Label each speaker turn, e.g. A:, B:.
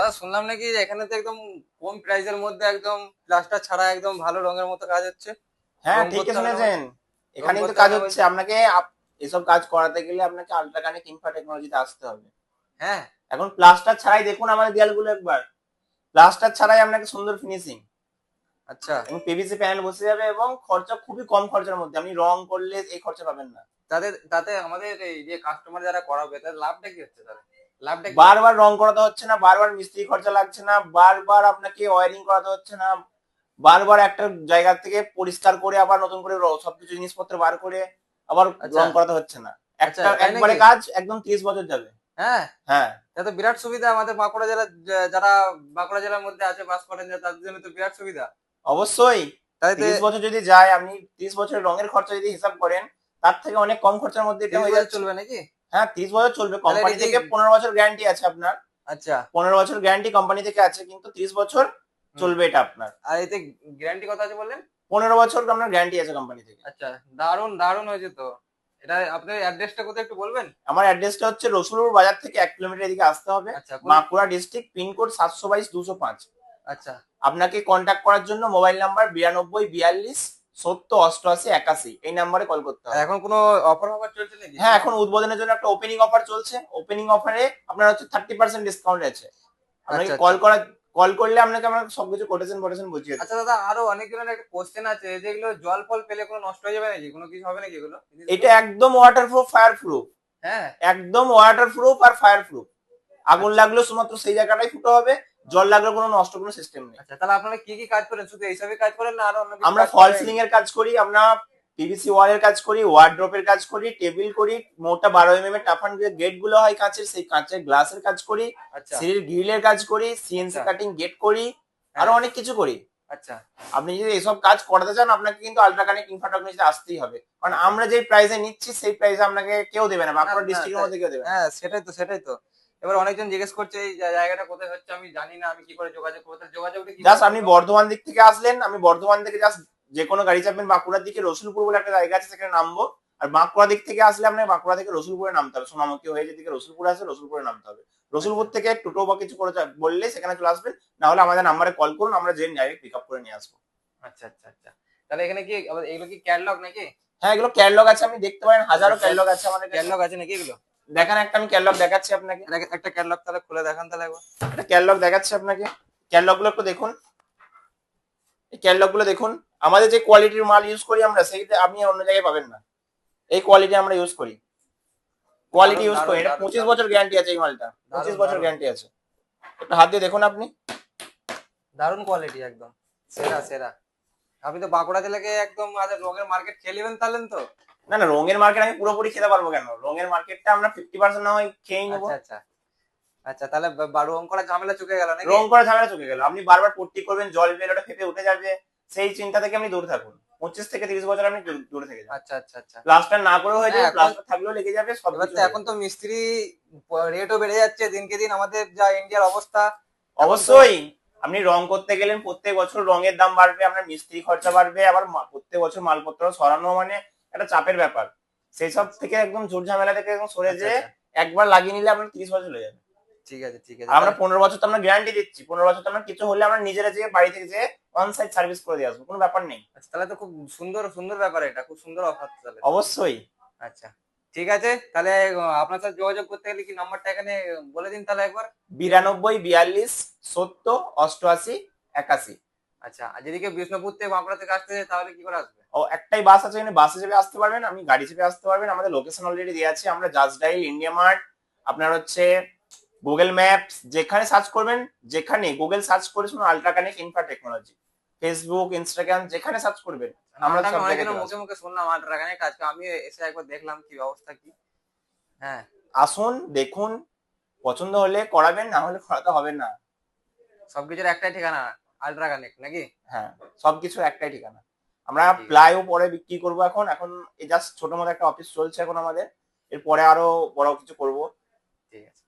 A: দাদা শুনলাম নাকি যে এখানে তো একদম কম প্রাইসের মধ্যে একদম প্লাস্টার ছাড়া একদম ভালো রঙের মতো কাজ হচ্ছে।
B: হ্যাঁ,
A: রং
B: ঠিকই
A: করতে হবে না
B: শুনেছেন।
A: রং
B: এখানেই তো
A: করতে
B: কাজ
A: হবে না
B: হচ্ছে।
A: বলছেন?
B: আপনাকে এসব কাজ করাতে গেলে আপনাকে আল্ট্রাকানিক ইনফ্রা টেকনোলজিতে আসতে হবে।
A: হ্যাঁ।
B: এখন প্লাস্টার ছাড়াই দেখুন আমাদের দেয়ালগুলো একবার। প্লাস্টার ছাড়াই আপনাকে সুন্দর ফিনিশিং
A: আচ্ছা।
B: এবং পিভিসি প্যানেল বসে যাবে এবং খরচা খুবই কম খরচার মধ্যে। আপনি রং করলে এই খরচা পাবেন না।
A: তাতে তাতে আমাদের এই যে কাস্টমার যারা করাবে তাদের লাভটা কি হচ্ছে তাহলে? লাভটা কি হবে?
B: বারবার রং করাতে হচ্ছে না, বারবার মিস্ত্রি খরচা লাগছে না, বারবার আপনাকে ওয়ারিং করাতে হচ্ছে না, বারবার একটা জায়গা থেকে পরিষ্কার করে আবার নতুন করে সবকিছু জিনিসপত্র বার করে আবার
A: আচ্ছা।
B: রং করাতে হচ্ছে না।
A: আচ্ছা
B: একটা
A: তাই
B: একবারে
A: নাকি?
B: কাজ একদম 30 বছর যাবে।
A: হ্যাঁ।
B: হ্যাঁ,
A: তা তো বিরাট সুবিধা আমাদের বাঁকুড়া জেলার যারা বাঁকুড়া জেলার মধ্যে আছে বাস করেন তাদের জন্য তো বিরাট সুবিধা।
B: অবশ্যই।
A: তাই তো।
B: 30 বছর যদি যায়, আপনি 30 বছরের রঙের খরচা যদি হিসাব করেন, তার থেকে অনেক কম খরচার মধ্যে এটা
A: 30
B: হয়ে
A: বছর
B: যাচ্ছে।
A: চলবে নাকি?
B: হ্যাঁ, 30 বছর চলবে।
A: তাহলে এটা
B: কোম্পানি
A: কি?
B: থেকে 15 বছর গ্যারান্টি আছে আপনার।
A: আচ্ছা।
B: 15 বছর গ্যারান্টি কোম্পানি থেকে আছে, কিন্তু 30 বছর
A: হুম।
B: চলবে এটা আপনার।
A: আর এতে গ্যারান্টি কত আছে বললেন?
B: 15 বছর আপনার গ্যারান্টি আছে কোম্পানি থেকে।
A: আচ্ছা। দারুণ দারুণ হয়েছে তো। এটা আপনার অ্যাড্রেসটা কোথায় একটু বলবেন?
B: আমার অ্যাড্রেসটা হচ্ছে রসুলপুর বাজার থেকে 1 কিলোমিটার এদিকে আসতে হবে।
A: আচ্ছা কোন?
B: Bankura district, pin code 722-205।
A: আচ্ছা।
B: আপনাকে কন্ট্যাক্ট করার জন্য মোবাইল নাম্বার 92 42 70 88 81, এই নাম্বারে কল করতে
A: আর
B: হবে।
A: এখন কোনো অফার অফার চলছে নাকি
B: হ্যাঁ,
A: কোনো?
B: এখন উদ্বোধনের জন্য একটা ওপেনিং অফার চলছে। ওপেনিং অফারে আপনার হচ্ছে 30% ডিসকাউন্ট আছে। আপনাকে
A: আচ্ছা আচ্ছা।
B: কল করলে আপনাকে আমরা সবকিছু কোটেশন ফোটেশন বুঝিয়ে দেবো।
A: আচ্ছা দাদা আরো অনেকগুলো একটা কোশ্চেন আছে যেগুলো জল ফল পেলে কোনো নষ্ট হয়ে যাবে নাকি কোনো কিছু হবে নাকি এগুলো
B: এটা
A: জিনিসগুলো?
B: একদম ওয়াটার প্রুফ, ফায়ার প্রুফ।
A: হ্যাঁ।
B: একদম ওয়াটার প্রুফ আর ফায়ার প্রুফ। আগুন
A: আচ্ছা।
B: লাগলেও শুধুমাত্র সেই জায়গাটাই ফুটো হবে। জল লাগলে কোনো নষ্ট কোনো সিস্টেম নেই।
A: আচ্ছা তাহলে আপনারা কি কি কাজ করেন শুধু এইসবই কাজ করেন না আরো অন্য কিছু
B: আমরা
A: কাজ
B: ফল
A: করেন
B: সিলিং
A: নাকি?
B: এর কাজ করি, আমরা পিভিসি ওয়ালের কাজ করি, ওয়ার্ড্রপের কাজ করি, টেবিল করি, মোটা 12 mm এর টাফান যে গেট গুলো হয় কাঁচের, সেই কাঁচের গ্লাসের কাজ করি,
A: আচ্ছা।
B: সিঁড়ির গ্রিলের কাজ করি, সিএনসি
A: আচ্ছা।
B: কাটিং গেট করি, আরো
A: হ্যাঁ।
B: অনেক কিছু করি।
A: আচ্ছা।
B: আপনি যদি এসব কাজ করাতে চান, আপনাকে কিন্তু আল্ট্রাকানিক ইনফ্রাটেকনোলজিতে আসতেই হবে, কারণ
A: আচ্ছা।
B: আমরা যেই প্রাইসে নিচ্ছি সেই প্রাইসে আপনাকে কেউ দেবে না,
A: না
B: বাঁকুড়া
A: না
B: ডিস্ট্রিক্টের
A: তাই।
B: মধ্যে কেউ দেবে না।
A: হ্যাঁ সেটাই তো। এবার অনেকজন জিজ্ঞেস করছে এই জায়গাটা কোথায় হচ্ছে আমি জানি না আমি কি করে যোগাযোগ করবো তাহলে যোগাযোগটা কিভাবে
B: জাস্ট আপনি
A: করবো?
B: বর্ধমান দিক থেকে আসলেন, আমি বর্ধমান থেকে জাস্ট যে কোনো গাড়ি চাপবেন, বাঁকুড়ার দিকে রসুলপুর বলে একটা জায়গা আছে, সেখানে নামবো। আর বাঁকুড়া দিক থেকে আসলে আপনাকে বাঁকুড়া থেকে রসুলপুরে নামতে হবে। সোনামুখী হয়ে যেদিকে রসুলপুর আছে, রসুলপুরে নামতে হবে।
A: আচ্ছা
B: রসুলপুর থেকে টোটো বা কিছু করে বললে সেখানে চলে আসবেন। না হলে আমাদের নাম্বারে কল করুন, আমরা যে ডাইরেক্ট পিক আপ করে নিয়ে আসবো।
A: আচ্ছা আচ্ছা আচ্ছা। তাহলে এখানে কি আবার এগুলো কি ক্যাটলগ নাকি?
B: হ্যাঁ, এগুলো ক্যাটলগ আছে, আপনি দেখতে পারেন,
A: আচ্ছা
B: হাজারো ক্যাটলগ আছে আমাদের কাছে।
A: ক্যাটলগ আছে নাকি এগুলো?
B: দেখেন, একটা আমি ক্যাটলগ দেখাচ্ছি আপনাকে।
A: একটা ক্যাটলগ তাহলে খুলে দেখান তাহলে একবার।
B: একটা ক্যাটলগ দেখাচ্ছি আপনাকে। ক্যাটলগ গুলো একটু দেখুন। এই ক্যাটলগ গুলো দেখুন। আমাদের যে কোয়ালিটির মাল ইউজ করি আমরা, সেইটা আপনি অন্য জায়গায় পাবেন না। এই কোয়ালিটি আমরা ইউজ করি, কোয়ালিটি
A: দারুন
B: ইউজ করি।
A: দারুন
B: এটা
A: দারুন
B: 25 বছর
A: দারুন
B: গ্যারান্টি আছে এই মালটা। পঁচিশ
A: দারুন
B: বছর
A: দারুন
B: গ্যারান্টি আছে। একটু হাত দিয়ে দেখুন আপনি।
A: দারুন কোয়ালিটি একদম সেরা সেরা। আপনি তো বাঁকুড়া জেলাকে একদম আজ রঙের মার্কেট খেয়ে নেবেন তাহলে তো।
B: না না, রঙের মার্কেট আমি পুরোপুরি খেতে পারবো কেন? রঙের মার্কেটটা আমরা 50% না হয় খেয়েই নেবো।
A: আচ্ছা আচ্ছা। আচ্ছা তাহলে রং করার ঝামেলা চুকে গেল নাকি?
B: রং করা ঝামেলা চলে গেল। আপনি বারবার পট্টি করবেন, জল বের ওটা ফেপে উঠে যাবে, সেই চিন্তা থেকে আপনি দূরে থাকুন। 25 থেকে 30 বছর আপনি দূরে থেকে যান।
A: আচ্ছা আচ্ছা আচ্ছা।
B: প্লাস্টার না করেও হয়ে
A: হ্যাঁ
B: যাবে,
A: এখন
B: প্লাস্টার থাকলেও লেগে যাবে,
A: এবার
B: সবকিছু
A: তো
B: হয়ে
A: এখন
B: যাবে।
A: তো মিস্ত্রি রেটও বেড়ে যাচ্ছে দিনকে দিন আমাদের যা ইন্ডিয়ার অবস্থা। এখন তো।
B: অবশ্যই। আপনি রং করতে গেলেন, প্রত্যেক বছর রঙের দাম বাড়বে, আপনার মিস্ত্রি খরচা বাড়বে, আবার প্রত্যেক বছর মালপত্র সরানো মানে একটা চাপের ব্যাপার। সেই সব
A: আচ্ছা
B: থেকে একদম ঝুট ঝামেলা থেকে একদম সরে
A: আচ্ছা
B: যেয়ে
A: আচ্ছা।
B: একবার লাগিয়ে নিলে আপনার 30 বছর চলে যাবে।
A: ঠিক আছে ঠিক
B: আর
A: আছে
B: আমরা
A: তাহলে।
B: 15 বছর তো আমরা গ্যারান্টি দিচ্ছি। 15 বছর তো আমরা কিছু হলে আমরা নিজেরা যেয়ে বাড়ি থেকে যেয়ে অন সাইট সার্ভিস করে দিয়ে আসবো, কোনো ব্যাপার নেই।
A: আচ্ছা তাহলে তো খুব সুন্দর সুন্দর ব্যাপার এটা খুব সুন্দর অফার তাহলে তো।
B: অবশ্যই।
A: আচ্ছা ঠিক আছে তাহলে আপনার সাথে যোগাযোগ করতে গেলে কি নাম্বারটা এখানে বলে দিন তাহলে একবার।
B: 92 42 70 88 81।
A: আচ্ছা আর যদি কেউ বিষ্ণুপুর থেকে বাঁকুড়া থেকে আসতে চায় তাহলে কি করে আসবে?
B: ও, একটাই বাস আছে এখানে, বাসে চেপে আসতে পারবেন, আমি গাড়ি চেপে আসতে পারবেন। আমাদের লোকেশন অলরেডি দেওয়া আছে। আমরা জাস্ট ডাইল, ইন্ডিয়া মার্ট, আপনার হচ্ছে গুগল ম্যাপস, যেখানে সার্চ করবেন, যেখানে গুগল সার্চ করে শুনুন আল্ট্রাকানিক ইনফ্রা টেকনোলজি, ফেসবুক, ইনস্টাগ্রাম, যেখানে সার্চ করবেন আমরা
A: নামটা আমি
B: সব জায়গায়
A: অনেকজনের
B: চলে
A: মুখে
B: আসবো।
A: মুখে শুনলাম আল্ট্রাগানের কাজ আমি এসে একবার দেখলাম কি অবস্থা কি। হ্যাঁ।
B: আসুন, দেখুন, পছন্দ হলে করাবেন, না হলে করাতে হবে না।
A: সবকিছুর একটাই ঠিকানা আল্ট্রাগানিক নাকি?
B: হ্যাঁ, সবকিছু একটাই ঠিকানা। আমরা
A: ঠিক আছে
B: প্লাইও পরে বিক্রি করবো। এখন এখন এই জাস্ট ছোট মতো একটা অফিস চলছে এখন আমাদের। এরপরে আরো বড় কিছু করব।
A: ঠিক আছে।